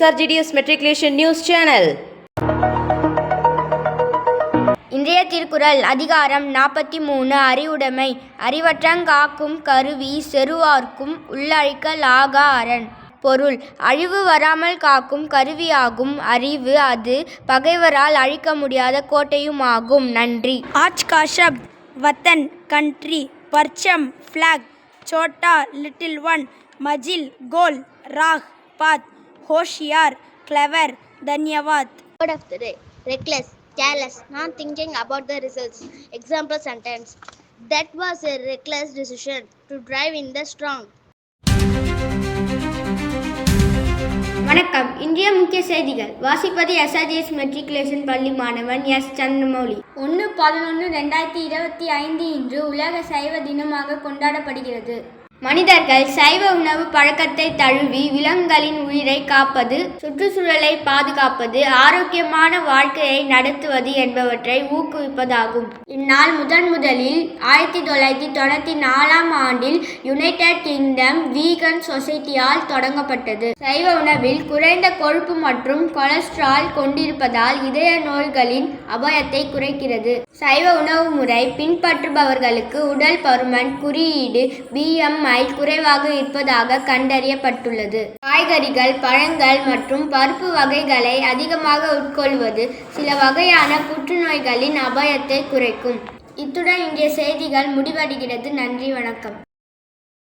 SRGDS Matriculation News Channel. இன்றைய திருக்குறள் அதிகாரம் 43 அறிவுடைமை. அறிவற்றங்காக்கும் கருவி செருவார்க்கும் உள்ளழிக்கலாகா அரண். பொருள்: அழிவு வராமல் காக்கும் கருவியாகும் அறிவு. அது பகைவரால் அழிக்க முடியாத கோட்டையுமாகும். நன்றி. आज का शब्द वतन, कंट्री, परचम, फ्लैग, छोटा, लिटिल वन, मजिल, गोल, राह, पाथ, होशियार, क्लेवर. धन्यवाद. Word of the day: reckless, careless, not thinking about the results. Example sentence: that was a reckless decision to drive in the strong. வணக்கம். இன்றைய முக்கிய செய்திகள் வாசிப்பது SRGS மெட்ரிகுலேஷன் பள்ளி மாணவன் எஸ் சந்திரமௌலி. 1/11/2025 இன்று உலக சைவ தினமாக கொண்டாடப்படுகிறது. மனிதர்கள் சைவ உணவு பழக்கத்தை தழுவி விலங்குகளின் உயிரை காப்பது, சுற்றுச்சூழலை பாதுகாப்பது, ஆரோக்கியமான வாழ்க்கையை நடத்துவது என்பவற்றை ஊக்குவிப்பதாகும். இந்நாள் முதலில் 1994 ஆண்டில் யுனைடெட் கிங்டம் வீகன் சொசைட்டியால் தொடங்கப்பட்டது. சைவ உணவில் குறைந்த கொழுப்பு மற்றும் கொலஸ்ட்ரால் கொண்டிருப்பதால் இதய நோய்களின் அபாயத்தை குறைக்கிறது. சைவ உணவு முறை பின்பற்றுபவர்களுக்கு உடல் பருமன் குறியீடு BMI குறைவாக இருப்பதாக கண்டறியப்பட்டுள்ளது. காய்கறிகள், பழங்கள் மற்றும் பருப்பு வகைகளை அதிகமாக உட்கொள்வது சில வகையான புற்றுநோய்களின் அபாயத்தை குறைக்கும். இத்துடன் இன்றைய செய்திகள் முடிவடைகிறது. நன்றி, வணக்கம்.